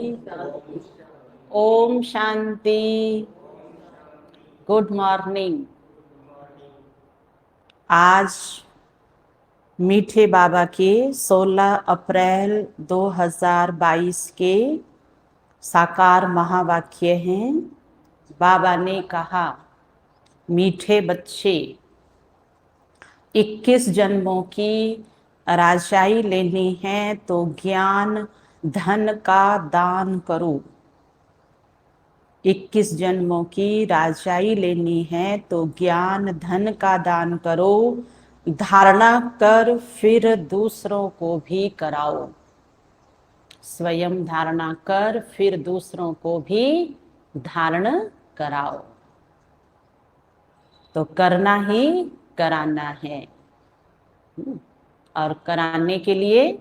Om Shanti. Good morning. आज मीठे बाबा के 16 अप्रैल 2022 के साकार महावाक्य हैं। बाबा ने कहा, मीठे बच्चे, 21 जन्मों की राजाई लेनी है तो ज्ञान धन का दान करो। 21 जन्मों की राजाई लेनी है तो ज्ञान धन का दान करो, धारणा कर फिर दूसरों को भी कराओ। स्वयं धारणा कर फिर दूसरों को भी धारण कराओ। तो करना ही कराना है और कराने के लिए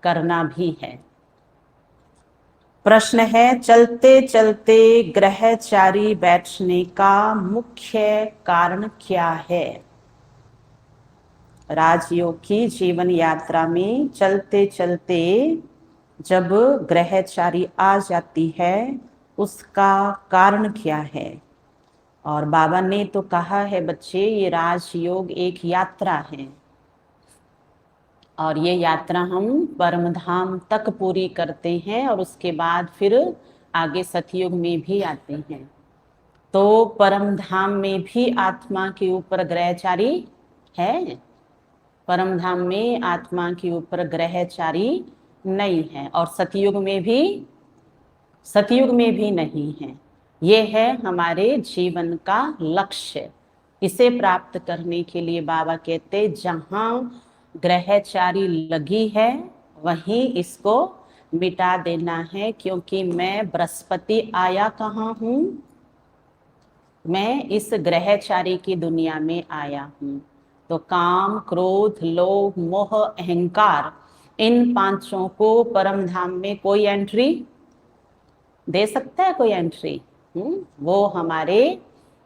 करना भी है। प्रश्न है, चलते चलते ग्रहचारी बैठने का मुख्य कारण क्या है? राजयोग की जीवन यात्रा में चलते चलते जब ग्रहचारी आ जाती है, उसका कारण क्या है? और बाबा ने तो कहा है बच्चे, ये राजयोग एक यात्रा है और ये यात्रा हम परम धाम तक पूरी करते हैं और उसके बाद फिर आगे सतयुग में भी आते हैं। तो परम धाम में भी आत्मा के ऊपर ग्रहचारी है, परम धाम में आत्मा के ऊपर ग्रहचारी नहीं है और सतयुग में भी नहीं है। ये है हमारे जीवन का लक्ष्य। इसे प्राप्त करने के लिए बाबा कहते, जहां ग्रहचारी लगी है वहीं इसको मिटा देना है, क्योंकि मैं बृहस्पति आया कहाँ हूं? मैं इस ग्रहचारी की दुनिया में आया हूं। तो काम, क्रोध, लोभ, मोह, अहंकार, इन पांचों को परम धाम में कोई एंट्री दे सकता है? कोई एंट्री? वो हमारे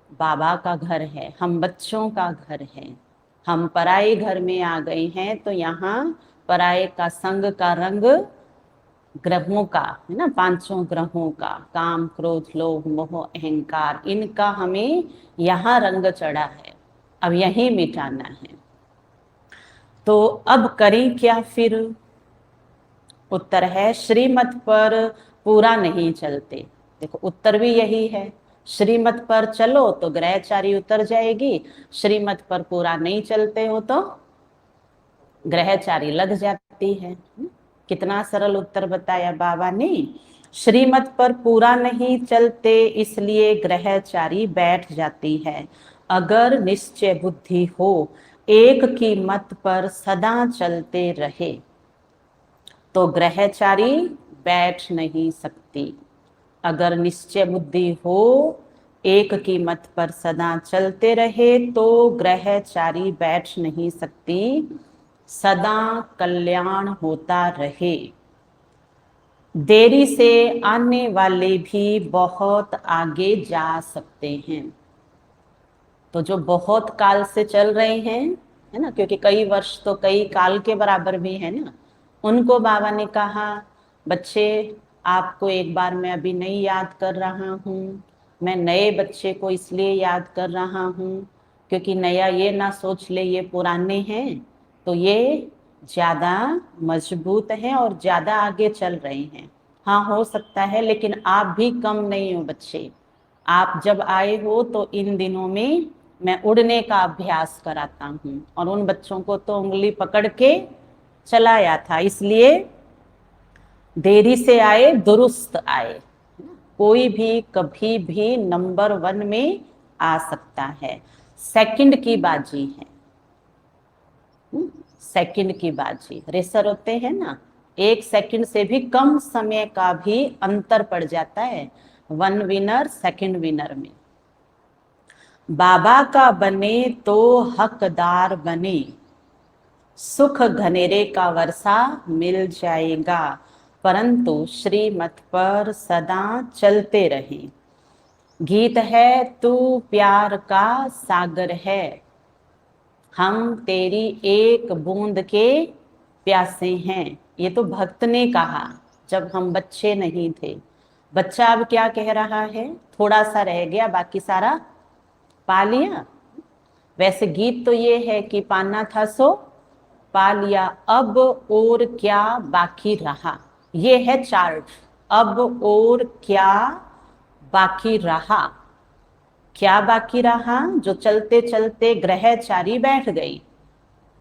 बाबा का घर है, हम बच्चों का घर है। हम पराये घर में आ गए हैं तो यहाँ पराये का संग का रंग ग्रहों का है ना, पांचों ग्रहों का, काम, क्रोध, लोभ, मोह, अहंकार, इनका हमें यहाँ रंग चढ़ा है, अब यही मिटाना है। तो अब करें क्या फिर? उत्तर है, श्रीमत पर पूरा नहीं चलते। देखो, उत्तर भी यही है, श्रीमत पर चलो तो ग्रहचारी उतर जाएगी, श्रीमत पर पूरा नहीं चलते हो तो ग्रहचारी लग जाती है। कितना सरल उत्तर बताया बाबा ने। श्रीमत पर पूरा नहीं चलते इसलिए ग्रहचारी बैठ जाती है। अगर निश्चय बुद्धि हो, एक की मत पर सदा चलते रहे तो ग्रहचारी बैठ नहीं सकती। अगर निश्चय बुद्धि हो, एक की मत पर सदा चलते रहे तो ग्रहचारी बैठ नहीं सकती। सदा कल्याण होता रहे। देरी से आने वाले भी बहुत आगे जा सकते हैं। तो जो बहुत काल से चल रहे हैं, है ना, क्योंकि कई वर्ष तो कई काल के बराबर भी है ना, उनको बाबा ने कहा, बच्चे आपको एक बार मैं अभी नहीं याद कर रहा हूँ, मैं नए बच्चे को इसलिए याद कर रहा हूँ क्योंकि नया ये ना सोच ले ये पुराने हैं, तो ये ज्यादा मजबूत हैं और ज्यादा आगे चल रहे हैं। हाँ, हो सकता है, लेकिन आप भी कम नहीं हो बच्चे। आप जब आए हो तो इन दिनों में मैं उड़ने का अभ्यास कराता हूँ और उन बच्चों को तो उंगली पकड़ के चलाया था, इसलिए देरी से आए दुरुस्त आए। कोई भी कभी भी नंबर 1 में आ सकता है। सेकंड की बाजी है, सेकंड की बाजी। रेसर होते हैं ना, 1 सेकंड से भी कम समय का भी अंतर पड़ जाता है 1 विनर सेकंड विनर में। बाबा का बने तो हकदार बने, सुख घनेरे का वर्षा मिल जाएगा, परंतु श्रीमत पर सदा चलते रहें। गीत है, तू प्यार का सागर है, हम तेरी एक बूंद के प्यासे हैं। ये तो भक्त ने कहा, जब हम बच्चे नहीं थे। बच्चा अब क्या कह रहा है, थोड़ा सा रह गया, बाकी सारा पा लिया। वैसे गीत तो ये है कि पाना था सो पा लिया, अब और क्या बाकी रहा। ये है चार्ट, अब और क्या बाकी रहा। क्या बाकी रहा, जो चलते चलते ग्रहचारी बैठ गई,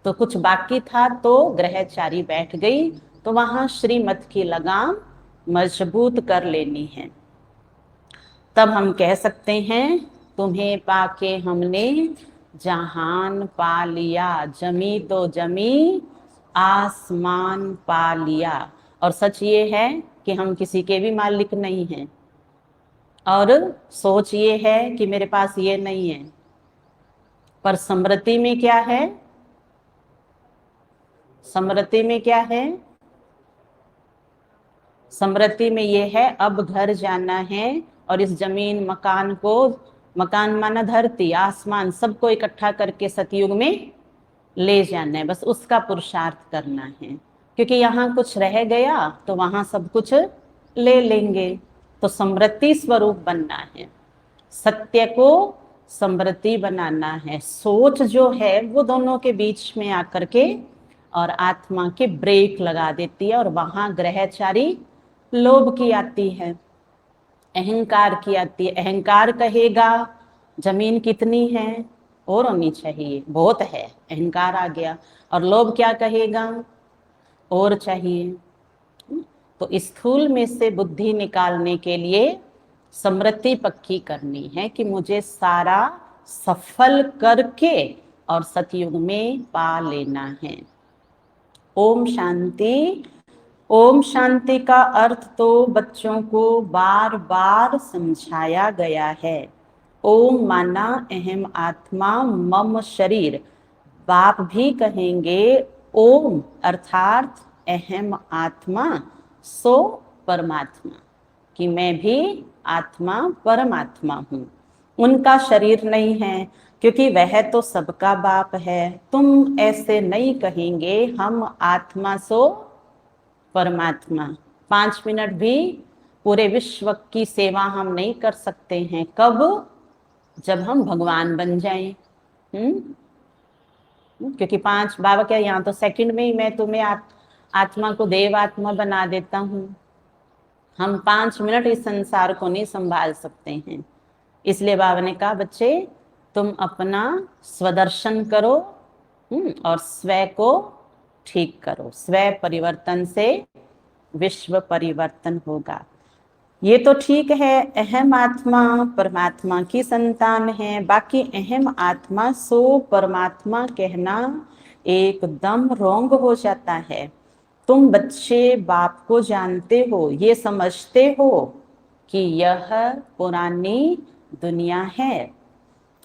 तो कुछ बाकी था तो ग्रहचारी बैठ गई, तो वहां श्रीमत की लगाम मजबूत कर लेनी है। तब हम कह सकते हैं, तुम्हें पाके हमने जहान पा लिया, जमी तो जमी आसमान पा लिया। और सच ये है कि हम किसी के भी मालिक नहीं हैं, और सोच ये है कि मेरे पास ये नहीं है, पर समृद्धि में क्या है, समृद्धि में क्या है, समृद्धि में ये है अब घर जाना है, और इस जमीन मकान को, मकान माना धरती आसमान, सबको इकट्ठा करके सतयुग में ले जाना है। बस उसका पुरुषार्थ करना है, क्योंकि यहाँ कुछ रह गया तो वहां सब कुछ ले लेंगे। तो समृद्धि स्वरूप बनना है, सत्य को समृद्धि बनाना है। सोच जो है वो दोनों के बीच में आकर के और आत्मा के ब्रेक लगा देती है, और वहां ग्रहचारी लोभ की आती है, अहंकार की आती है। अहंकार कहेगा जमीन कितनी है, और होनी चाहिए, बहुत है, अहंकार आ गया। और लोभ क्या कहेगा, और चाहिए। तो स्थूल में से बुद्धि निकालने के लिए समृद्धि पक्की करनी है कि मुझे सारा सफल करके और सतयुग में पा लेना है। ओम शांति। ओम शांति का अर्थ तो बच्चों को बार बार समझाया गया है। ओम माना अहम आत्मा मम शरीर, बाप भी कहेंगे ओम अर्थात अहम आत्मा सो परमात्मा, कि मैं भी आत्मा परमात्मा हूँ। उनका शरीर नहीं है, क्योंकि वह तो सबका बाप है। तुम ऐसे नहीं कहेंगे हम आत्मा सो परमात्मा। 5 मिनट भी पूरे विश्व की सेवा हम नहीं कर सकते हैं। कब, जब हम भगवान बन जाएं। क्योंकि 5 बाबा क्या, यहाँ तो सेकंड में ही मैं तुम्हें आत्मा को देव आत्मा बना देता हूँ। हम 5 मिनट इस संसार को नहीं संभाल सकते हैं। इसलिए बाबा ने कहा बच्चे तुम अपना स्वदर्शन करो, और स्व को ठीक करो। स्व परिवर्तन से विश्व परिवर्तन होगा। ये तो ठीक है, अहम आत्मा परमात्मा की संतान है, बाकी अहम आत्मा सो परमात्मा कहना एकदम रॉन्ग हो जाता है। तुम बच्चे बाप को जानते हो, ये समझते हो कि यह पुरानी दुनिया है,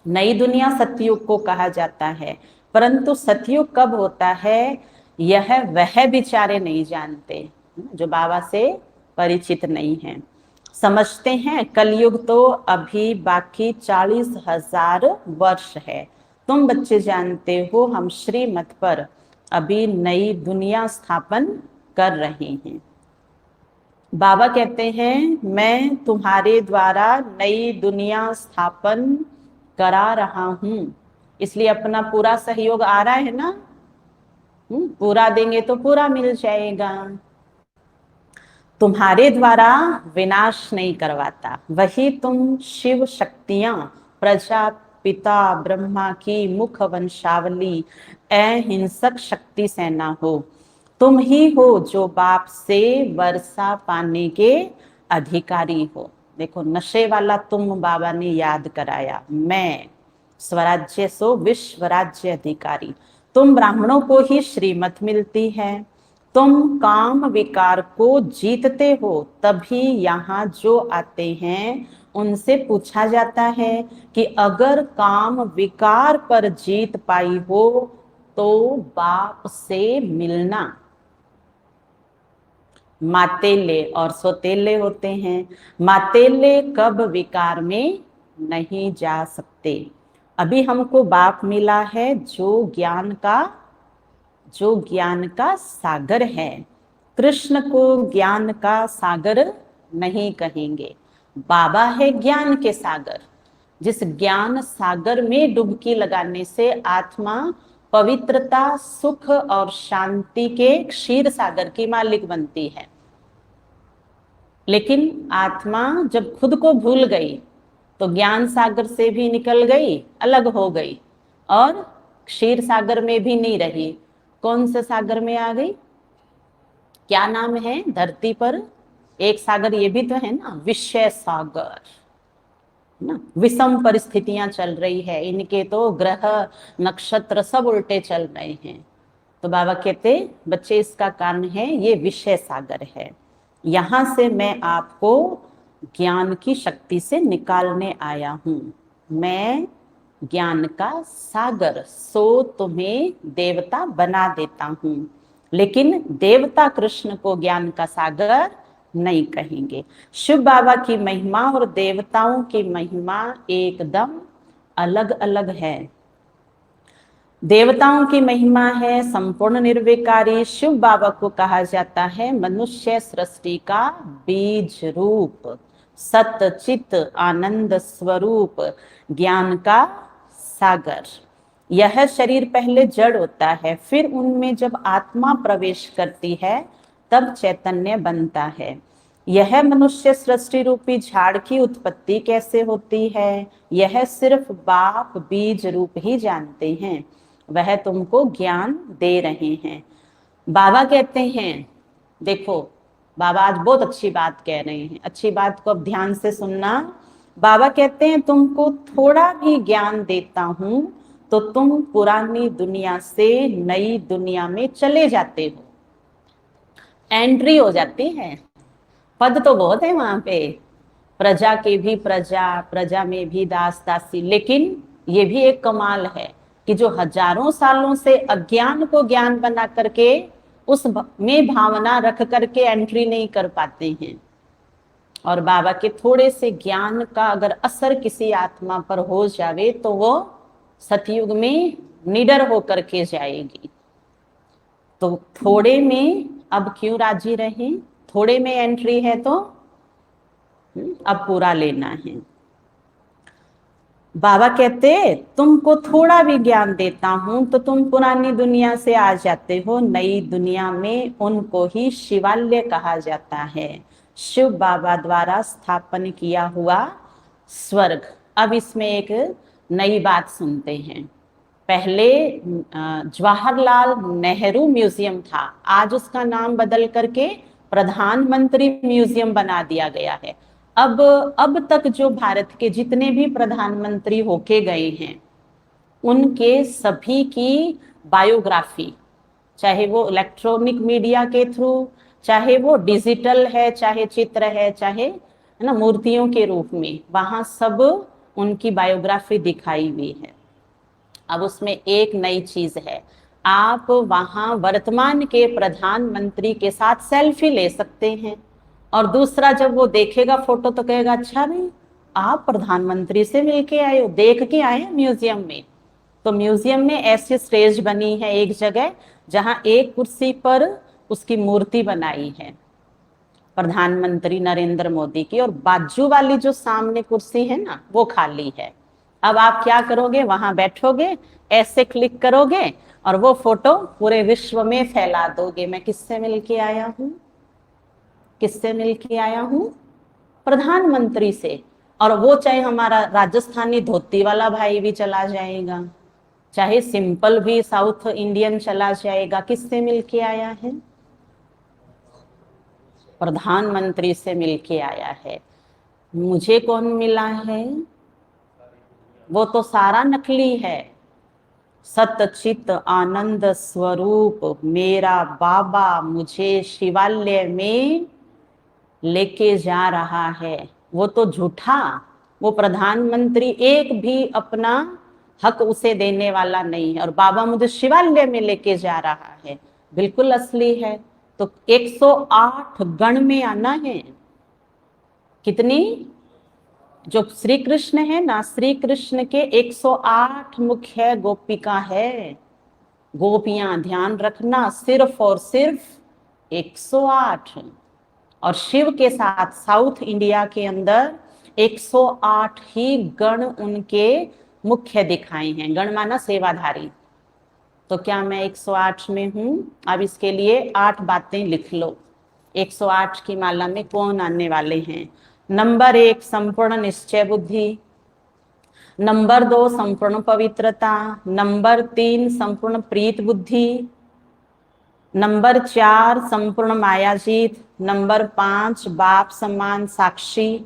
नई दुनिया सतयुग को कहा जाता है। परंतु सतयुग कब होता है, यह वह बेचारे नहीं जानते जो बाबा से परिचित नहीं हैं। समझते हैं कलयुग तो अभी बाकी 40,000 वर्ष है। तुम बच्चे जानते हो हम श्रीमत पर अभी नई दुनिया स्थापन कर रहे हैं। बाबा कहते हैं मैं तुम्हारे द्वारा नई दुनिया स्थापन करा रहा हूं, इसलिए अपना पूरा सहयोग आ रहा है ना। पूरा देंगे तो पूरा मिल जाएगा। तुम्हारे द्वारा विनाश नहीं करवाता, वही तुम शिव शक्तियां, प्रजापिता ब्रह्मा की मुख वंशावली, अहिंसक शक्ति सेना हो। तुम ही हो जो बाप से वर्षा पाने के अधिकारी हो। देखो नशे वाला तुम बाबा ने याद कराया, मैं स्वराज्य सो विश्व राज्य अधिकारी। तुम ब्राह्मणों को ही श्रीमत मिलती है। तुम काम विकार को जीतते हो, तभी यहाँ जो आते हैं उनसे पूछा जाता है कि अगर काम विकार पर जीत पाई हो तो बाप से मिलना। मातेले और सोतेले होते हैं। मातेले कब विकार में नहीं जा सकते। अभी हमको बाप मिला है जो ज्ञान का सागर है। कृष्ण को ज्ञान का सागर नहीं कहेंगे। बाबा है ज्ञान के सागर। जिस ज्ञान सागर में डुबकी लगाने से आत्मा पवित्रता, सुख और शांति के क्षीर सागर की मालिक बनती है। लेकिन आत्मा जब खुद को भूल गई तो ज्ञान सागर से भी निकल गई, अलग हो गई और क्षीर सागर में भी नहीं रही। कौन से सागर में आ गई? क्या नाम है धरती पर एक सागर ये भी तो है ना, विषय सागर ना। विषम परिस्थितियां चल रही है, इनके तो ग्रह नक्षत्र सब उल्टे चल रहे हैं। तो बाबा कहते बच्चे इसका कारण है ये विषय सागर है। यहां से मैं आपको ज्ञान की शक्ति से निकालने आया हूं। मैं ज्ञान का सागर, सो तुम्हें देवता बना देता हूं। लेकिन देवता कृष्ण को ज्ञान का सागर नहीं कहेंगे। शिव बाबा की महिमा और देवताओं की महिमा एकदम अलग अलग है। देवताओं की महिमा है संपूर्ण निर्विकारी। शिव बाबा को कहा जाता है मनुष्य सृष्टि का बीज रूप, सत चित आनंद स्वरूप, ज्ञान का सागर। यह शरीर पहले जड़ होता है, फिर उनमें जब आत्मा प्रवेश करती है तब चैतन्य बनता है। यह मनुष्य सृष्टि रूपी झाड़ की उत्पत्ति कैसे होती है, यह सिर्फ बाप बीज रूप ही जानते हैं। वह तुमको ज्ञान दे रहे हैं। बाबा कहते हैं, देखो बाबा आज बहुत अच्छी बात कह रहे हैं, अच्छी बात को अब ध्यान से सुनना। बाबा कहते हैं तुमको थोड़ा भी ज्ञान देता हूं तो तुम पुरानी दुनिया से नई दुनिया में चले जाते हो, एंट्री हो जाती है। पद तो बहुत है वहां पे, प्रजा के भी प्रजा, प्रजा में भी दास दासी। लेकिन ये भी एक कमाल है कि जो हजारों सालों से अज्ञान को ज्ञान बना करके उस में भावना रख करके एंट्री नहीं कर पाते हैं। और बाबा के थोड़े से ज्ञान का अगर असर किसी आत्मा पर हो जावे तो वो सतयुग में निडर होकर के जाएगी। तो थोड़े में अब क्यों राजी रहे, थोड़े में एंट्री है तो अब पूरा लेना है। बाबा कहते तुमको थोड़ा भी ज्ञान देता हूं तो तुम पुरानी दुनिया से आ जाते हो नई दुनिया में। उनको ही शिवालय कहा जाता है, शिव बाबा द्वारा स्थापन किया हुआ स्वर्ग। अब इसमें एक नई बात सुनते हैं। पहले जवाहरलाल नेहरू म्यूजियम था, आज उसका नाम बदल करके प्रधानमंत्री म्यूजियम बना दिया गया है। अब तक जो भारत के जितने भी प्रधानमंत्री होके गए हैं उनके सभी की बायोग्राफी, चाहे वो इलेक्ट्रॉनिक मीडिया के थ्रू, चाहे वो डिजिटल है, चाहे चित्र है, चाहे है ना मूर्तियों के रूप में, वहां सब उनकी बायोग्राफी दिखाई हुई है। अब उसमें एक नई चीज है, आप वहां वर्तमान के प्रधानमंत्री के साथ सेल्फी ले सकते हैं। और दूसरा जब वो देखेगा फोटो तो कहेगा अच्छा भाई आप प्रधानमंत्री से मिलके आए हो, देख के आए हैं म्यूजियम में। तो म्यूजियम में ऐसी स्टेज बनी है एक जगह जहां एक कुर्सी पर उसकी मूर्ति बनाई है प्रधानमंत्री नरेंद्र मोदी की, और बाजू वाली जो सामने कुर्सी है ना वो खाली है। अब आप क्या करोगे, वहां बैठोगे, ऐसे क्लिक करोगे और वो फोटो पूरे विश्व में फैला दोगे। मैं किससे मिलके आया हूं, किससे मिलके आया हूं, प्रधानमंत्री से। और वो चाहे हमारा राजस्थानी धोती वाला भाई भी चला जाएगा, चाहे सिंपल भी साउथ इंडियन चला जाएगा, किससे मिलके आया है, प्रधानमंत्री से मिलके आया है। मुझे कौन मिला है, वो तो सारा नकली है। सतचित आनंद स्वरूप मेरा बाबा मुझे शिवालय में लेके जा रहा है, वो तो झूठा। वो प्रधानमंत्री एक भी अपना हक उसे देने वाला नहीं है, और बाबा मुझे शिवालय में लेके जा रहा है, बिल्कुल असली है। तो 108 गण में आना है। कितनी, जो श्री कृष्ण है ना, श्री कृष्ण के 108 मुख्य गोपिका है, गोपियां। ध्यान रखना, सिर्फ और सिर्फ 108। और शिव के साथ साउथ इंडिया के अंदर 108 ही गण उनके मुख्य दिखाए हैं। गण माना सेवाधारी। तो क्या मैं 108 में हूं? अब इसके लिए 8 बातें लिख लो। 108 की माला में कौन आने वाले हैं? नंबर 1 संपूर्ण निश्चय बुद्धि, नंबर 2 संपूर्ण पवित्रता, नंबर 3 संपूर्ण प्रीत बुद्धि, नंबर 4 संपूर्ण मायाजीत, नंबर 5 बाप समान साक्षी,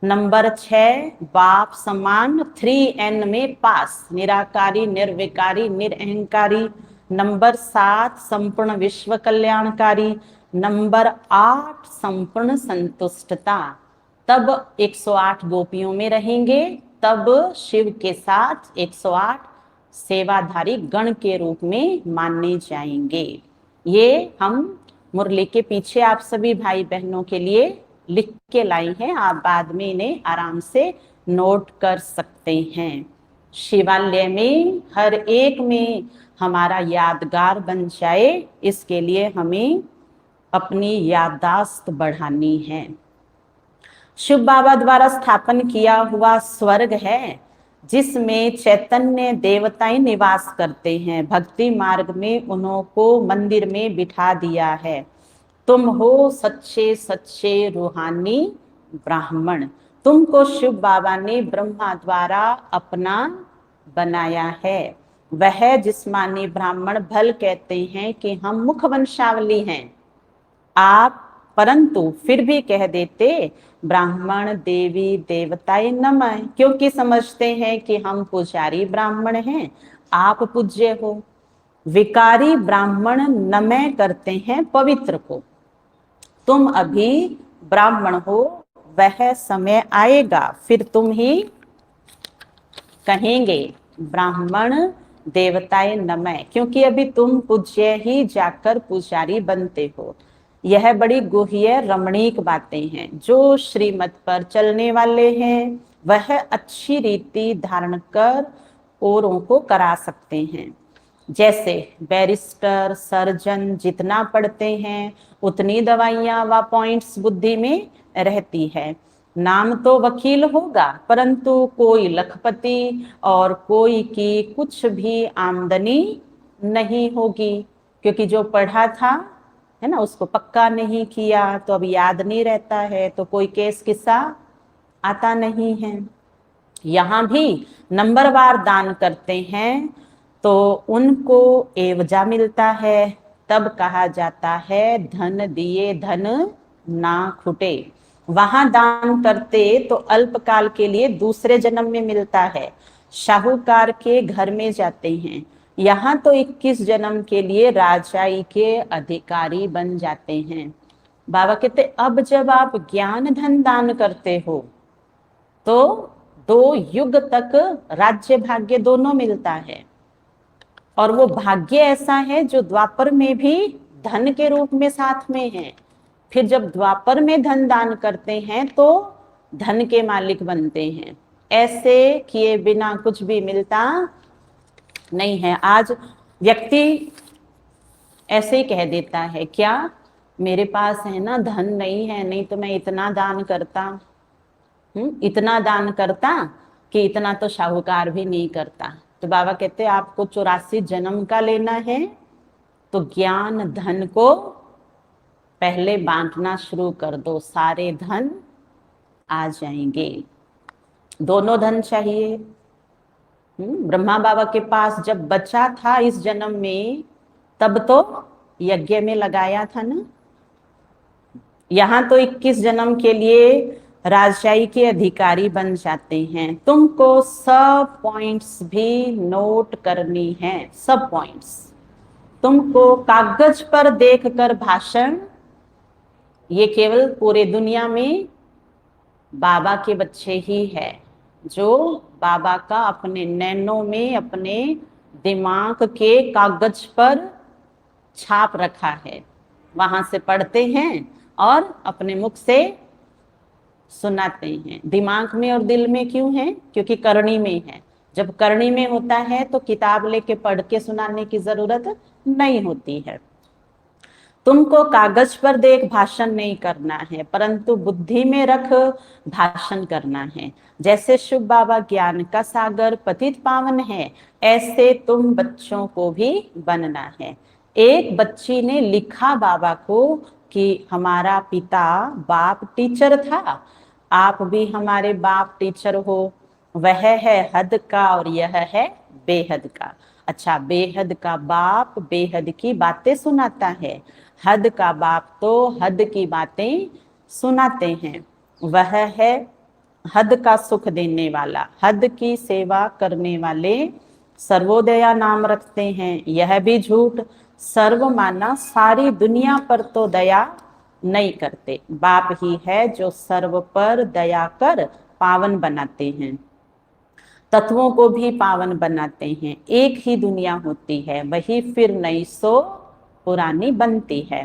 नंबर 6 बाप समान 3N में पास, निराकारी निर्विकारी निरअहंकारी, नंबर 7 संपूर्ण विश्व कल्याणकारी, नंबर 8 संपूर्ण संतुष्टता। तब 108 गोपियों में रहेंगे, तब शिव के साथ 108 सेवाधारी गण के रूप में माने जाएंगे। ये हम मुरली के पीछे आप सभी भाई बहनों के लिए लिख के लाई हैं। आप बाद में इन्हें आराम से नोट कर सकते हैं। शिवालय में हर एक में हमारा यादगार बन जाए, इसके लिए हमें अपनी याददाश्त बढ़ानी है। शिव बाबा द्वारा स्थापन किया हुआ स्वर्ग है, जिसमें चैतन्य देवताएं निवास करते हैं। भक्ति मार्ग में उनको मंदिर में बिठा दिया है। तुम हो सच्चे सच्चे रूहानी ब्राह्मण। तुमको शिव बाबा ने ब्रह्मा द्वारा अपना बनाया है। वह जिस्मानी ब्राह्मण भल कहते हैं कि हम मुख वंशावली हैं आप, परंतु फिर भी कह देते ब्राह्मण देवी देवताए नमः, क्योंकि समझते हैं कि हम पुजारी ब्राह्मण हैं, आप पूज्य हो। विकारी ब्राह्मण नमः करते हैं पवित्र को। तुम अभी ब्राह्मण हो, वह समय आएगा फिर तुम ही कहेंगे ब्राह्मण देवताए नमः, क्योंकि अभी तुम पूज्य ही जाकर पुजारी बनते हो। यह बड़ी गुह्य रमणीक बातें हैं। जो श्रीमत पर चलने वाले हैं वह अच्छी रीति धारण कर औरों को करा सकते हैं। जैसे बैरिस्टर सर्जन जितना पढ़ते हैं उतनी दवाइयां व पॉइंट्स बुद्धि में रहती है। नाम तो वकील होगा, परंतु कोई लखपति और कोई की कुछ भी आमदनी नहीं होगी, क्योंकि जो पढ़ा था है ना, उसको पक्का नहीं किया तो अब याद नहीं रहता है, तो कोई केस किस्सा आता नहीं है। यहाँ भी नंबरवार दान करते हैं तो उनको एवजा मिलता है। तब कहा जाता है धन दिए धन ना खुटे। वहां दान करते तो अल्पकाल के लिए दूसरे जन्म में मिलता है, शाहूकार के घर में जाते हैं। यहाँ तो 21 जन्म के लिए राजाई के अधिकारी बन जाते हैं। बाबा कहते अब जब आप ज्ञान धन दान करते हो तो 2 युग तक राज्य भाग्य दोनों मिलता है। और वो भाग्य ऐसा है जो द्वापर में भी धन के रूप में साथ में है। फिर जब द्वापर में धन दान करते हैं तो धन के मालिक बनते हैं। ऐसे किए बिना कुछ भी मिलता नहीं है। आज व्यक्ति ऐसे ही कह देता है, क्या मेरे पास है ना धन नहीं है, नहीं तो मैं इतना दान करता, इतना दान करता कि इतना तो शाहूकार भी नहीं करता। तो बाबा कहते आपको 84 जन्म का लेना है तो ज्ञान धन को पहले बांटना शुरू कर दो, सारे धन आ जाएंगे। दोनों धन चाहिए। ब्रह्मा बाबा के पास जब बचा था इस जन्म में, तब तो यज्ञ में लगाया था ना। यहाँ तो 21 जन्म के लिए राजशाही के अधिकारी बन जाते हैं। तुमको सब पॉइंट्स भी नोट करनी है, सब पॉइंट्स। तुमको कागज पर देखकर भाषण, ये केवल पूरे दुनिया में बाबा के बच्चे ही है जो बाबा का अपने नैनों में अपने दिमाग के कागज पर छाप रखा है। वहां से पढ़ते हैं और अपने मुख से सुनाते हैं। दिमाग में और दिल में क्यों है? क्योंकि करनी में है। जब करनी में होता है तो किताब लेके पढ़ के सुनाने की जरूरत नहीं होती है। तुमको कागज पर देख भाषण नहीं करना है, परंतु बुद्धि में रख भाषण करना है। जैसे शिव बाबा ज्ञान का सागर पतित पावन है, ऐसे तुम बच्चों को भी बनना है। एक बच्ची ने लिखा बाबा को कि हमारा पिता बाप टीचर था, आप भी हमारे बाप टीचर हो। वह है हद का और यह है बेहद का। अच्छा, बेहद का बाप बेहद की बातें सुनाता है, हद का बाप तो हद की बातें सुनाते हैं। वह है हद का सुख देने वाला, हद की सेवा करने वाले सर्वोदया नाम रखते हैं। यह भी झूठ, सर्व माना सारी दुनिया पर तो दया नहीं करते। बाप ही है जो सर्व पर दया कर पावन बनाते हैं, तत्वों को भी पावन बनाते हैं। एक ही दुनिया होती है, वही फिर नई सो पुरानी बनती है।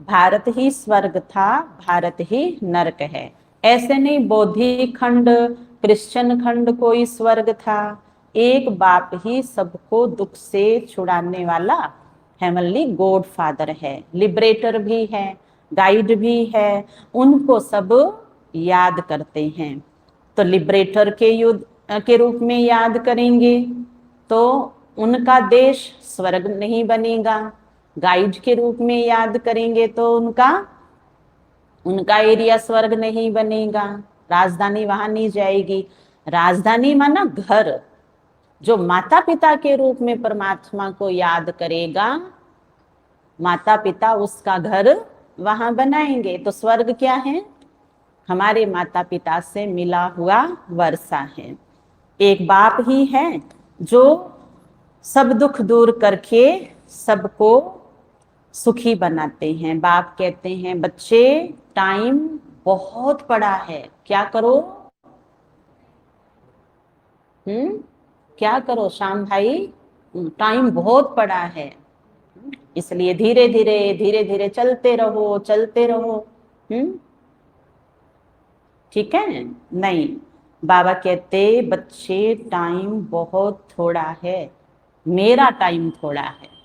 भारत ही स्वर्ग था, भारत ही नरक है। ऐसे नहीं बौद्धि खंड क्रिश्चियन खंड कोई स्वर्ग था। एक बाप ही सबको दुख से छुड़ाने वाला हेवनली गॉड फादर है, लिबरेटर भी है, गाइड भी है। उनको सब याद करते हैं। तो लिबरेटर के युद्ध के रूप में याद करेंगे तो उनका देश स्वर्ग नहीं बनेगा। गाइड के रूप में याद करेंगे तो उनका उनका एरिया स्वर्ग नहीं बनेगा, राजधानी वहां नहीं जाएगी। राजधानी माना घर। जो माता पिता के रूप में परमात्मा को याद करेगा, माता पिता उसका घर वहां बनाएंगे। तो स्वर्ग क्या है? हमारे माता पिता से मिला हुआ वर्षा है। एक बाप ही है जो सब दुख दूर करके सबको सुखी बनाते हैं। बाप कहते हैं बच्चे टाइम बहुत पड़ा है, क्या करो? क्या करो श्याम भाई? टाइम बहुत पड़ा है, इसलिए धीरे धीरे धीरे धीरे चलते रहो, चलते रहो। ठीक है? नहीं, बाबा कहते बच्चे टाइम बहुत थोड़ा है, मेरा टाइम थोड़ा है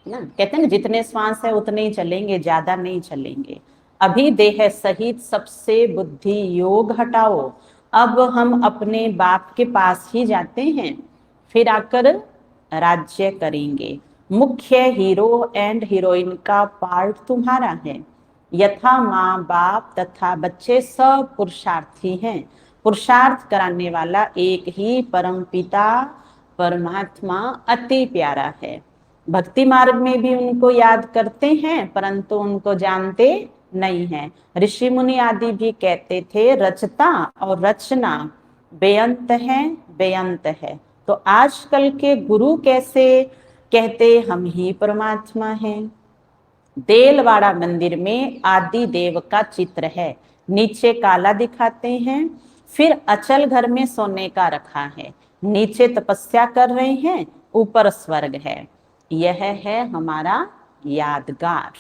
ना। कहते हैं ना जितने श्वास है उतने ही चलेंगे, ज्यादा नहीं चलेंगे। अभी देह सहित सबसे बुद्धि योग हटाओ। अब हम अपने बाप के पास ही जाते हैं, फिर आकर राज्य करेंगे। मुख्य हीरो एंड हीरोइन का पार्ट तुम्हारा है। यथा माँ बाप तथा बच्चे सब पुरुषार्थी हैं। पुरुषार्थ कराने वाला एक ही परम पिता परमात्मा अति प्यारा है। भक्ति मार्ग में भी उनको याद करते हैं, परंतु उनको जानते नहीं हैं। ऋषि मुनि आदि भी कहते थे रचता और रचना बेअंत है, बेअंत है। तो आजकल के गुरु कैसे कहते हम ही परमात्मा हैं। देलवाड़ा मंदिर में आदि देव का चित्र है, नीचे काला दिखाते हैं। फिर अचल घर में सोने का रखा है, नीचे तपस्या कर रहे हैं, ऊपर स्वर्ग है। यह है हमारा यादगार।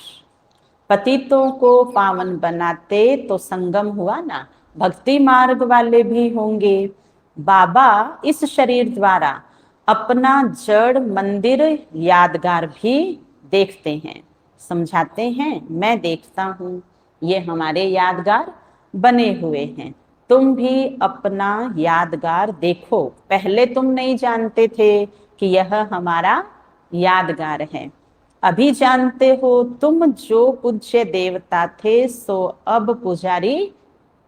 पतितों को पावन बनाते तो संगम हुआ ना, भक्ति मार्ग वाले भी होंगे। बाबा इस शरीर द्वारा अपना जड़ मंदिर यादगार भी देखते हैं, समझाते हैं। मैं देखता हूँ, ये हमारे यादगार बने हुए हैं। तुम भी अपना यादगार देखो। पहले तुम नहीं जानते थे कि यह हमारा यादगार है, अभी जानते हो। तुम जो पूज्य देवता थे सो अब पुजारी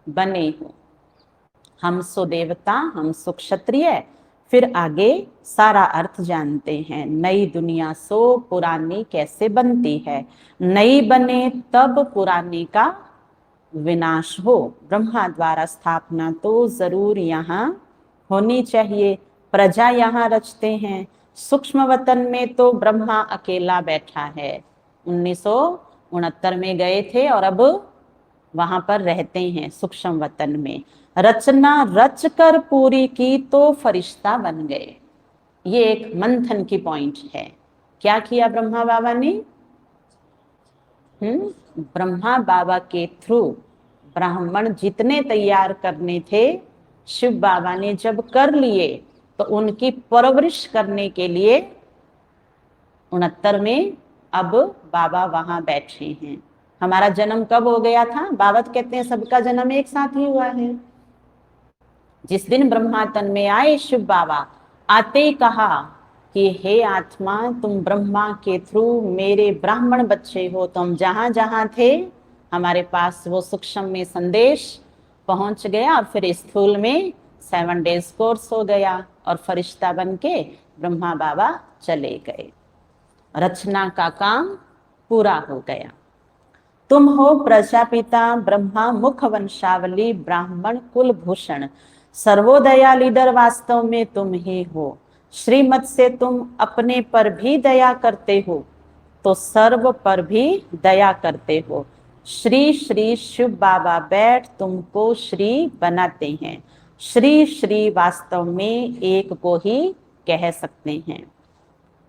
बने हो। हम सो देवता, हम सो क्षत्रिय। फिर आगे सारा अर्थ जानते हैं। नई दुनिया सो पुरानी कैसे बनती है, नई बने तब पुरानी का विनाश हो। ब्रह्मा द्वारा स्थापना तो जरूर यहाँ होनी चाहिए। प्रजा यहाँ रचते हैं, सूक्ष्म वतन में तो ब्रह्मा अकेला बैठा है। 1969 में गए थे और अब वहां पर रहते हैं सूक्ष्म वतन में। रचना रच कर पूरी की तो फरिश्ता बन गए। ये एक मंथन की पॉइंट है। क्या किया ब्रह्मा बाबा ने? ब्रह्मा बाबा के थ्रू ब्राह्मण जितने तैयार करने थे, शिव बाबा ने जब कर लिए तो उनकी परवरिश करने के लिए 69 में अब बाबा वहां बैठे हैं। हमारा जन्म कब हो गया था? बाबा तो कहते हैं सबका जन्म एक साथ ही हुआ है। जिस दिन ब्रह्मा तन में आए शिव बाबा, आते ही कहा कि हे आत्मा, तुम ब्रह्मा के थ्रू मेरे ब्राह्मण बच्चे हो। तो हम जहां जहां थे हमारे पास वो सूक्ष्म में संदेश पहुंच गया, और फिर स्थूल में 7 डेज कोर्स हो गया, और फरिश्ता बन के ब्रह्मा बाबा चले गए। रचना का काम पूरा हो गया। तुम हो प्रजापिता ब्रह्मा, मुख वंशावली, ब्राह्मण कुल भूषण, सर्वोदया लीडर वास्तव में तुम ही हो। श्रीमत से तुम अपने पर भी दया करते हो, तो सर्व पर भी दया करते हो। श्री श्री शिव बाबा बैठ तुमको श्री बनाते हैं। श्री श्री वास्तव में एक को ही कह सकते हैं।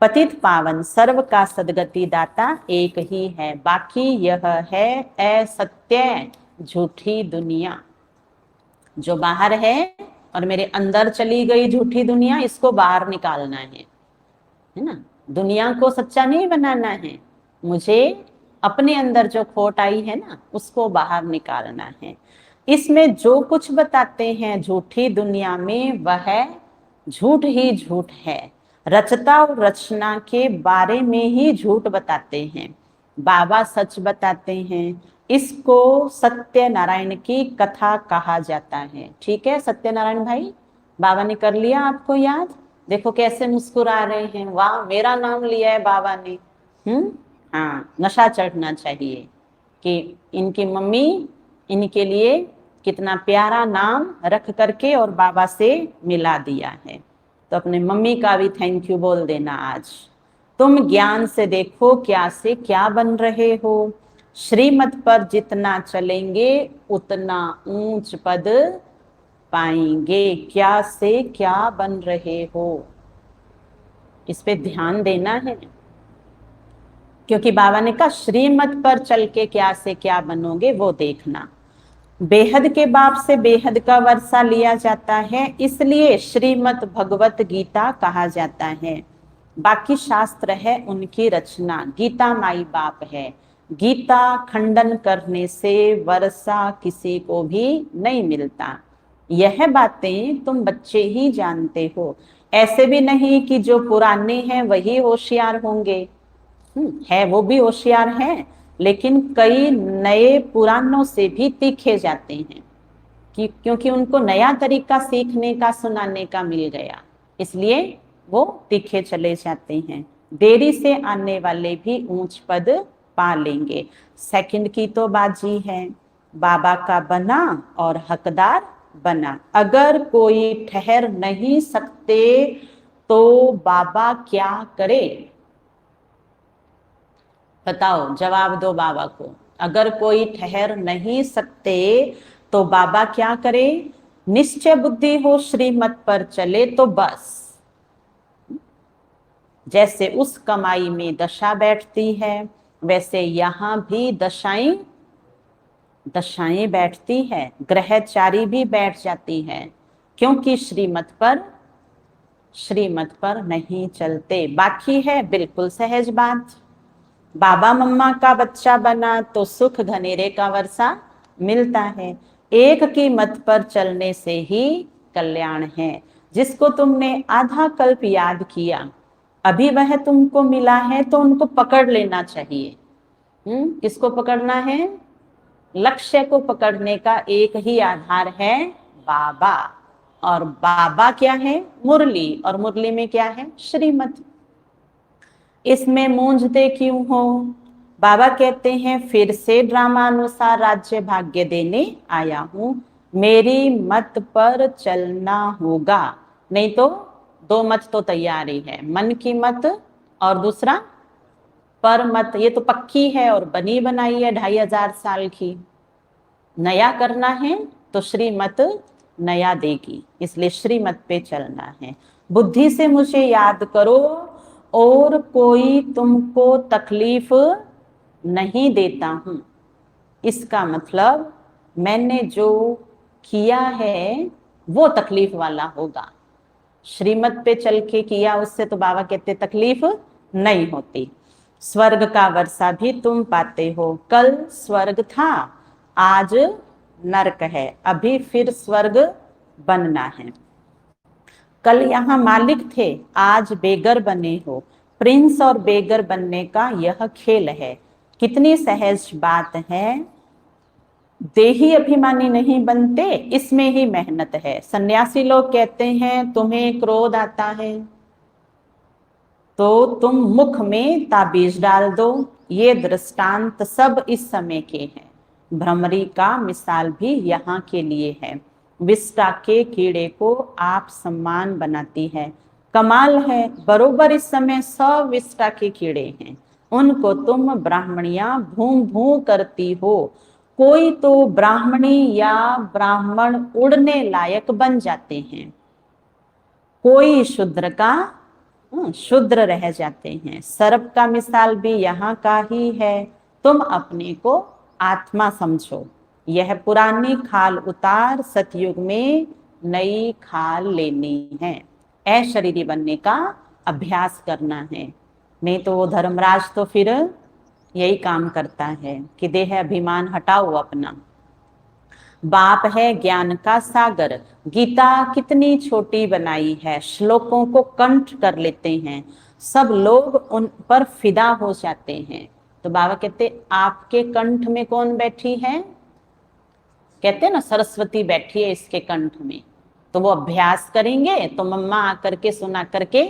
पतित पावन सर्व का सदगति दाता एक ही है, बाकी यह है असत्य झूठी दुनिया। जो बाहर है और मेरे अंदर चली गई झूठी दुनिया, इसको बाहर निकालना है ना। दुनिया को सच्चा नहीं बनाना है, मुझे अपने अंदर जो खोट आई है ना उसको बाहर निकालना है। इसमें जो कुछ बताते हैं झूठी दुनिया में, वह झूठ ही झूठ है। रचता और रचना के बारे में ही झूठ बताते हैं, बाबा सच बताते हैं। इसको सत्यनारायण की कथा कहा जाता है। ठीक है सत्यनारायण भाई, बाबा ने कर लिया आपको याद? देखो कैसे मुस्कुरा रहे हैं, वाह मेरा नाम लिया है बाबा ने। हाँ, नशा चढ़ना चाहिए कि इनकी मम्मी इनके लिए कितना प्यारा नाम रख करके और बाबा से मिला दिया है। तो अपने मम्मी का भी थैंक यू बोल देना आज। तुम ज्ञान से देखो क्या से क्या बन रहे हो। श्रीमत पर जितना चलेंगे उतना ऊंच पद पाएंगे। क्या से क्या बन रहे हो, इस पे ध्यान देना है, क्योंकि बाबा ने कहा श्रीमत पर चल के क्या से क्या बनोगे वो देखना। बेहद के बाप से बेहद का वर्षा लिया जाता है, इसलिए श्रीमद् भगवत गीता कहा जाता है। बाकी शास्त्र है उनकी रचना, गीता माई बाप है। गीता खंडन करने से वर्षा किसी को भी नहीं मिलता। यह बातें तुम बच्चे ही जानते हो। ऐसे भी नहीं कि जो पुराने हैं वही होशियार होंगे, है वो भी होशियार है, लेकिन कई नए पुरानों से भी तीखे जाते हैं कि क्योंकि उनको नया तरीका सीखने का सुनाने का मिल गया, इसलिए वो तीखे चले जाते हैं। देरी से आने वाले भी ऊंच पद पा लेंगे। सेकंड की तो बाजी है, बाबा का बना और हकदार बना। अगर कोई ठहर नहीं सकते तो बाबा क्या करे? बताओ, जवाब दो बाबा को। अगर कोई ठहर नहीं सकते तो बाबा क्या करे? निश्चय बुद्धि हो श्रीमत पर चले तो बस। जैसे उस कमाई में दशा बैठती है, वैसे यहाँ भी दशाएं बैठती है, ग्रहचारी भी बैठ जाती है, क्योंकि श्रीमत पर नहीं चलते। बाकी है बिल्कुल सहज बात, बाबा मम्मा का बच्चा बना तो सुख घनेरे का वर्षा मिलता है। एक की मत पर चलने से ही कल्याण है। जिसको तुमने आधा कल्प याद किया, अभी वह तुमको मिला है तो उनको पकड़ लेना चाहिए। किसको पकड़ना है? लक्ष्य को पकड़ने का एक ही आधार है, बाबा। और बाबा क्या है? मुरली, और मुरली में क्या है? श्रीमत। इसमें मूंझते क्यों हो? बाबा कहते हैं फिर से ड्रामा अनुसार राज्य भाग्य देने आया हूं, मेरी मत पर चलना होगा। नहीं तो दो मत तो तैयार ही है, मन की मत और दूसरा पर मत। ये तो पक्की है और बनी बनाई है 2500 साल की। नया करना है तो श्रीमत नया देगी, इसलिए श्रीमत पे चलना है। बुद्धि से मुझे याद करो और कोई तुमको तकलीफ नहीं देता हूं। इसका मतलब मैंने जो किया है वो तकलीफ वाला होगा। श्रीमत पे चल के किया उससे तो बाबा कहते तकलीफ नहीं होती। स्वर्ग का वर्षा भी तुम पाते हो। कल स्वर्ग था, आज नरक है, अभी फिर स्वर्ग बनना है। कल यहाँ मालिक थे, आज बेगर बने हो। प्रिंस और बेगर बनने का यह खेल है। कितनी सहज बात है। देही अभिमानी नहीं बनते, इसमें ही मेहनत है। सन्यासी लोग कहते हैं तुम्हें क्रोध आता है तो तुम मुख में ताबीज डाल दो। ये दृष्टांत सब इस समय के हैं। भ्रमरी का मिसाल भी यहाँ के लिए है। विष्टा के कीड़े को आप सम्मान बनाती है। कमाल है, बरोबर इस समय सब विष्टा के कीड़े हैं, उनको तुम ब्राह्मणियां भूं भूं करती हो। कोई तो ब्राह्मणी या ब्राह्मण उड़ने लायक बन जाते हैं, कोई शूद्र का शूद्र रह जाते हैं। सर्प का मिसाल भी यहाँ का ही है। तुम अपने को आत्मा समझो। यह पुरानी खाल उतार, सतयुग में नई खाल लेनी है। अशरीरी बनने का अभ्यास करना है। नहीं तो वो धर्मराज तो फिर यही काम करता है कि देह अभिमान हटाओ अपना। बाप है ज्ञान का सागर। गीता कितनी छोटी बनाई है, श्लोकों को कंठ कर लेते हैं, सब लोग उन पर फिदा हो जाते हैं। तो बाबा कहते आपके कंठ में कौन बैठी है? कहते हैं ना सरस्वती बैठी है इसके कंठ में। तो वो अभ्यास करेंगे तो मम्मा आकर के सुना करके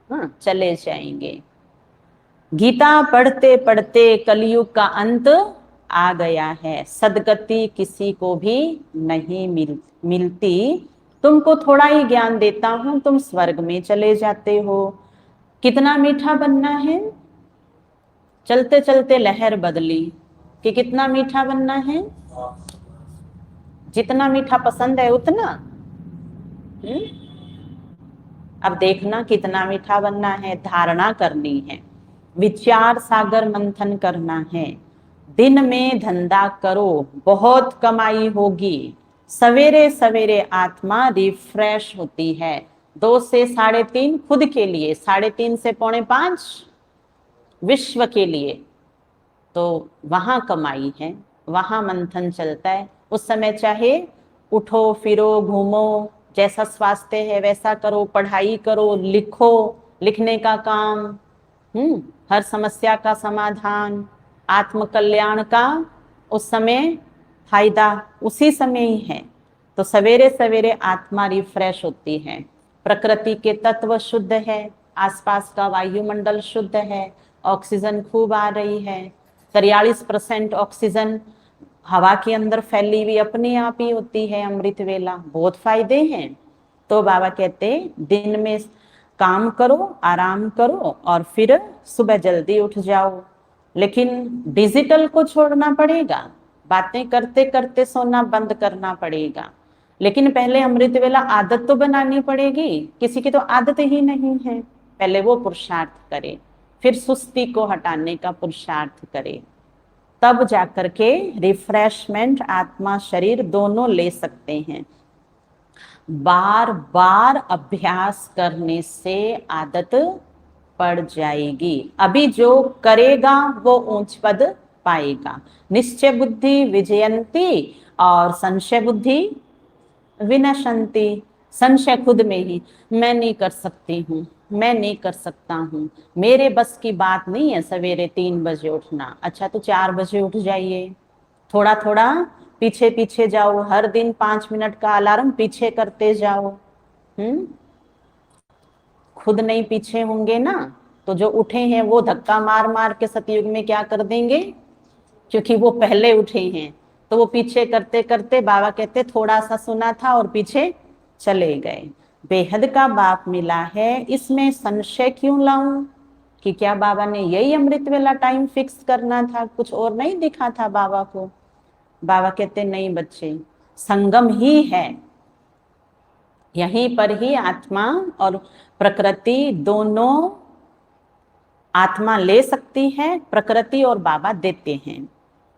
चले जाएंगे। गीता पढ़ते पढ़ते कलयुग का अंत आ गया है। सदगति किसी को भी नहीं मिलती। तुमको थोड़ा ही ज्ञान देता हूं, तुम स्वर्ग में चले जाते हो। कितना मीठा बनना है। चलते चलते लहर बदली कि कितना मीठा बनना है। जितना मीठा पसंद है उतना। अब देखना कितना मीठा बनना है। धारणा करनी है, विचार सागर मंथन करना है। दिन में धंधा करो, बहुत कमाई होगी। सवेरे सवेरे आत्मा रिफ्रेश होती है। 2 से 3:30 खुद के लिए, 3:30 से 4:45 विश्व के लिए। तो वहां कमाई है, वहां मंथन चलता है। उस समय चाहे उठो फिरो घूमो, जैसा स्वास्थ्य है वैसा करो, पढ़ाई करो, लिखो, लिखने का काम, हर समस्या का समाधान, आत्म कल्याण का उस समय फायदा उसी समय ही है। तो सवेरे सवेरे आत्मा रिफ्रेश होती है। प्रकृति के तत्व शुद्ध है, आसपास का वायुमंडल शुद्ध है, ऑक्सीजन खूब आ रही है। 43% ऑक्सीजन हवा के अंदर फैली हुई अपने आप ही होती है। अमृत वेला बहुत फायदे हैं। तो बाबा कहते दिन में काम करो, आराम करो और फिर सुबह जल्दी उठ जाओ। लेकिन डिजिटल को छोड़ना पड़ेगा, बातें करते करते सोना बंद करना पड़ेगा। लेकिन पहले अमृत वेला आदत तो बनानी पड़ेगी। किसी की तो आदत ही नहीं है, पहले वो पुरुषार्थ करे, फिर सुस्ती को हटाने का पुरुषार्थ करे, तब जाकर के रिफ्रेशमेंट आत्मा शरीर दोनों ले सकते हैं। बार बार अभ्यास करने से आदत पड़ जाएगी। अभी जो करेगा वो ऊंच पद पाएगा। निश्चय बुद्धि विजयंती और संशय बुद्धि विनशंती। संशय खुद में ही, मैं नहीं कर सकती हूँ, मैं नहीं कर सकता हूँ, मेरे बस की बात नहीं है सवेरे 3 बजे उठना। अच्छा तो 4 बजे उठ जाइए, थोड़ा थोड़ा पीछे पीछे जाओ, हर दिन 5 मिनट का अलार्म पीछे करते जाओ। खुद नहीं पीछे होंगे ना तो जो उठे हैं वो धक्का मार मार के सतयुग में क्या कर देंगे, क्योंकि वो पहले उठे हैं। तो वो पीछे करते करते बाबा कहते थोड़ा सा सुना था और पीछे चले गए। बेहद का बाप मिला है, इसमें संशय क्यों लाऊं कि क्या बाबा ने यही अमृत वेला टाइम फिक्स करना था, कुछ और नहीं दिखा था बाबा को। बाबा कहते नहीं बच्चे, संगम ही है, यहीं पर ही आत्मा और प्रकृति दोनों, आत्मा ले सकती है, प्रकृति और बाबा देते हैं,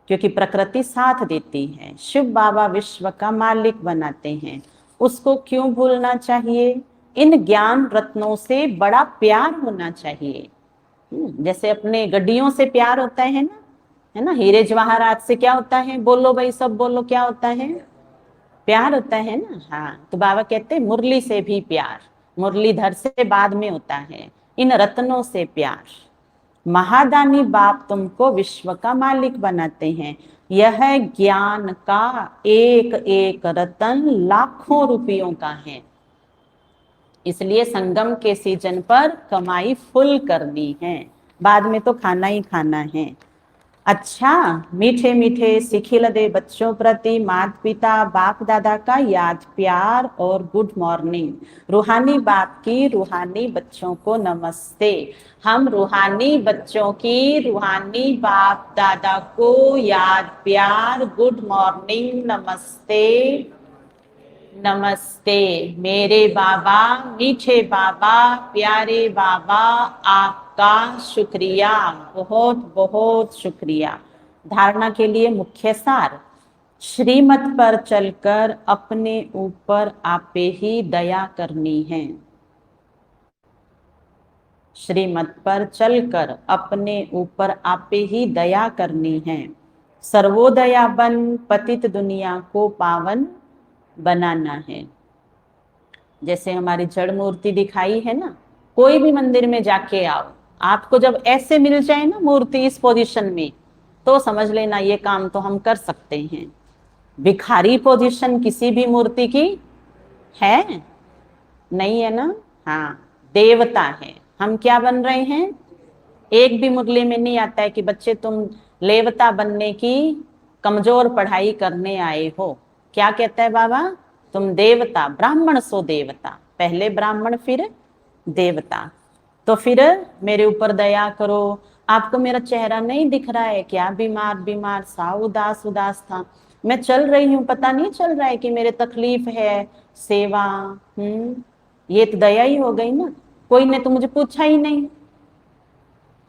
क्योंकि प्रकृति साथ देती है। शिव बाबा विश्व का मालिक बनाते हैं, उसको क्यों भूलना चाहिए। इन ज्ञान रत्नों से बड़ा प्यार होना चाहिए। जैसे अपने गड्डियों से प्यार होता है ना, हीरे जवाहरात से क्या होता है, बोलो भाई सब बोलो, क्या होता है, प्यार होता है ना। हाँ, तो बाबा कहते हैं मुरली से भी प्यार, मुरलीधर से बाद में होता है, इन रत्नों से प्यार। महादानी बाप तुमको विश्व का मालिक बनाते हैं। यह ज्ञान का एक एक रतन लाखों रुपयों का है, इसलिए संगम के सीजन पर कमाई फुल करनी है, बाद में तो खाना ही खाना है। अच्छा, मीठे मीठे सिखिल दे बच्चों प्रति माता पिता बाप दादा का याद प्यार और गुड मॉर्निंग। रूहानी बाप की रूहानी बच्चों को नमस्ते। हम रूहानी बच्चों की रूहानी बाप दादा को याद प्यार गुड मॉर्निंग नमस्ते। नमस्ते मेरे बाबा, मीठे बाबा, प्यारे बाबा, आपका शुक्रिया, बहुत बहुत शुक्रिया। धारणा के लिए मुख्य सार, श्रीमत पर चलकर अपने ऊपर आपे ही दया करनी है। श्रीमत पर चलकर अपने ऊपर आपे ही दया करनी है। सर्वोदया बन पतित दुनिया को पावन बनाना है। जैसे हमारी जड़ मूर्ति दिखाई है ना, कोई भी मंदिर में जाके आओ, आपको जब ऐसे मिल जाए ना मूर्ति इस पोजीशन में, तो समझ लेना ये काम तो हम कर सकते हैं। भिखारी पोजीशन किसी भी मूर्ति की है नहीं, है ना। हाँ, देवता है। हम क्या बन रहे हैं, एक भी मुरली में नहीं आता है कि बच्चे तुम लेवता बनने की कमजोर पढ़ाई करने आए हो। क्या कहता है बाबा, तुम देवता, ब्राह्मण सो देवता, पहले ब्राह्मण फिर देवता। तो फिर मेरे ऊपर दया करो। आपको मेरा चेहरा नहीं दिख रहा है क्या, बीमार बीमार सा उदास उदास था, मैं चल रही हूँ, पता नहीं चल रहा है कि मेरे तकलीफ है, सेवा। ये तो दया ही हो गई ना, कोई ने तो मुझे पूछा ही नहीं।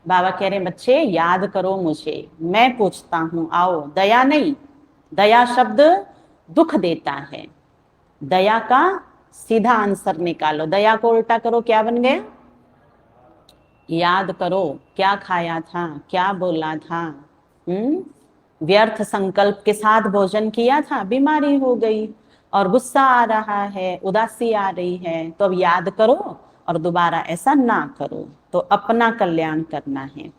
बाबा कह रहे हैं बच्चे याद करो मुझे, मैं पूछता हूं, आओ। दया नहीं, दया शब्द दुख देता है। दया का सीधा आंसर निकालो, दया को उल्टा करो, क्या बन गया, याद करो क्या खाया था, क्या बोला था। व्यर्थ संकल्प के साथ भोजन किया था, बीमारी हो गई, और गुस्सा आ रहा है, उदासी आ रही है, तो अब याद करो और दोबारा ऐसा ना करो। तो अपना कल्याण करना है।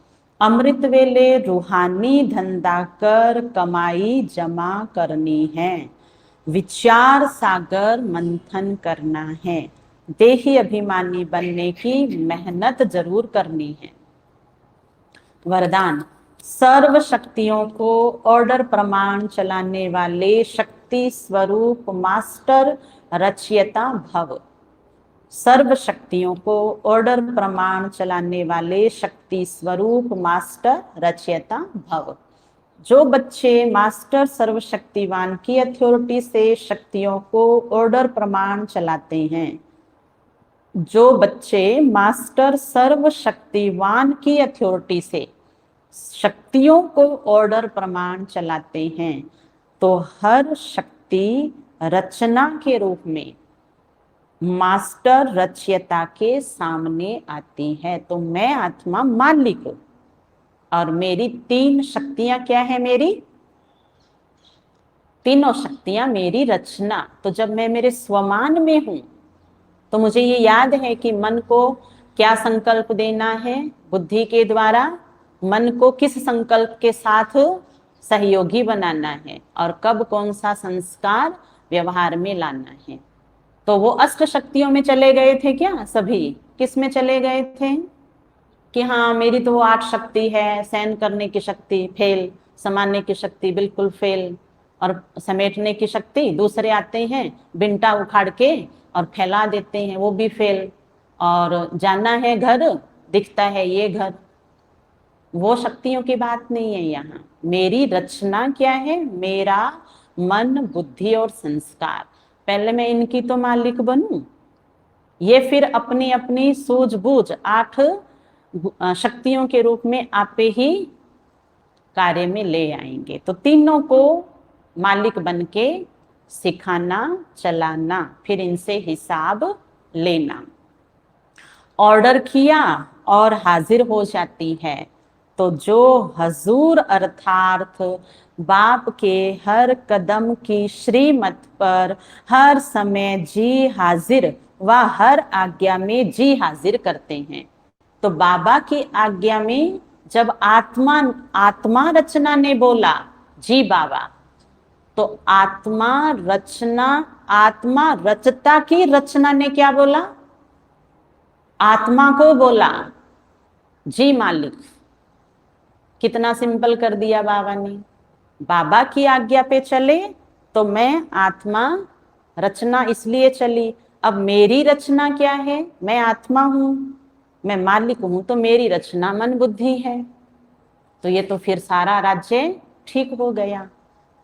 अमृत वेले रूहानी धंधा कर कमाई जमा करनी है। विचार सागर मंथन करना है। देही अभिमानी बनने की मेहनत जरूर करनी है। वरदान, सर्व शक्तियों को ऑर्डर प्रमाण चलाने वाले शक्ति स्वरूप मास्टर रचयिता भव। सर्व शक्तियों को ऑर्डर प्रमाण चलाने वाले शक्ति स्वरूप मास्टर रचयिता भव। जो बच्चे मास्टर सर्वशक्तिवान की अथॉरिटी से शक्तियों को ऑर्डर प्रमाण चलाते हैं, जो बच्चे मास्टर सर्वशक्तिवान की अथॉरिटी से शक्तियों को ऑर्डर प्रमाण चलाते हैं, तो हर शक्ति रचना के रूप में मास्टर रचयिता के सामने आती है। तो मैं आत्मा मालिक हूं, और मेरी तीन शक्तियां क्या है, मेरी तीनों शक्तियां मेरी रचना। तो जब मैं मेरे स्वमान में हूं, तो मुझे ये याद है कि मन को क्या संकल्प देना है, बुद्धि के द्वारा मन को किस संकल्प के साथ सहयोगी बनाना है, और कब कौन सा संस्कार व्यवहार में लाना है। तो वो अष्ट शक्तियों में चले गए थे क्या, सभी किस में चले गए थे, कि हाँ मेरी तो वो 8 शक्ति है, सहन करने की शक्ति फेल, समाने की शक्ति बिल्कुल फेल, और समेटने की शक्ति दूसरे आते हैं बिंटा उखाड़ के और फैला देते हैं, वो भी फेल, और जाना है घर, दिखता है ये घर। वो शक्तियों की बात नहीं है यहाँ। मेरी रचना क्या है, मेरा मन बुद्धि और संस्कार। पहले मैं इनकी तो मालिक बनूं, ये फिर अपनी अपनी सूझबूझ 8 शक्तियों के रूप में आपे ही कार्य में ले आएंगे। तो तीनों को मालिक बन के सिखाना, चलाना, फिर इनसे हिसाब लेना। ऑर्डर किया और हाजिर हो जाती है। तो जो हजूर अर्थात बाप के हर कदम की श्रीमत पर हर समय जी हाजिर व हर आज्ञा में जी हाजिर करते हैं। तो बाबा की आज्ञा में जब आत्मा आत्मा रचना ने बोला जी बाबा, तो आत्मा रचना, आत्मा रचता की रचना ने क्या बोला? आत्मा को बोला जी मालिक। कितना सिंपल कर दिया बाबा ने। बाबा की आज्ञा पे चले तो मैं आत्मा रचना इसलिए चली। अब मेरी रचना क्या है? मैं आत्मा हूं, मैं मालिक हूं, तो मेरी रचना मन बुद्धि है। तो ये तो फिर सारा राज्य ठीक हो गया।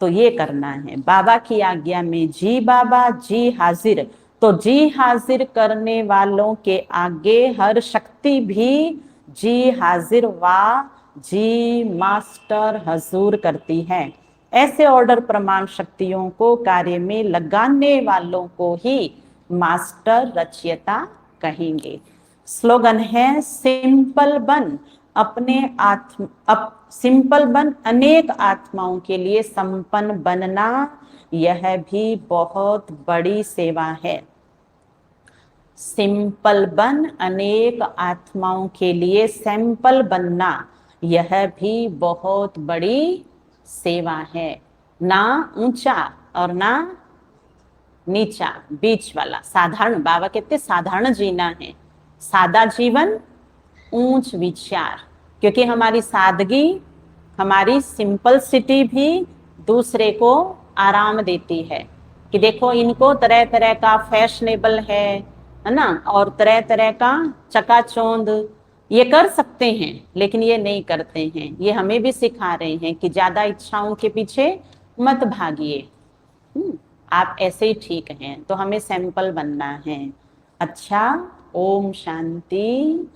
तो ये करना है, बाबा की आज्ञा में जी बाबा जी हाजिर। तो जी हाजिर करने वालों के आगे हर शक्ति भी जी हाजिर वा जी मास्टर हजूर करती है। ऐसे ऑर्डर प्रमाण शक्तियों को कार्य में लगाने वालों को ही मास्टर रचयिता कहेंगे। स्लोगन है सिंपल बन अपने सिंपल बन अनेक आत्माओं के लिए संपन्न बनना, यह भी बहुत बड़ी सेवा है। सिंपल बन अनेक आत्माओं के लिए सैंपल बनना, यह भी बहुत बड़ी सेवा है। ना ऊंचा और ना नीचा, बीच वाला साधारण। बाबा कहते साधारण जीना है, सादा जीवन ऊंच विचार। क्योंकि हमारी सादगी, हमारी सिंपलसिटी भी दूसरे को आराम देती है कि देखो इनको तरह तरह का फैशनेबल है ना, और तरह तरह का चकाचौंध ये कर सकते हैं, लेकिन ये नहीं करते हैं। ये हमें भी सिखा रहे हैं कि ज्यादा इच्छाओं के पीछे मत भागिए। आप ऐसे ही ठीक हैं। तो हमें सैंपल बनना है। अच्छा, ओम शांति।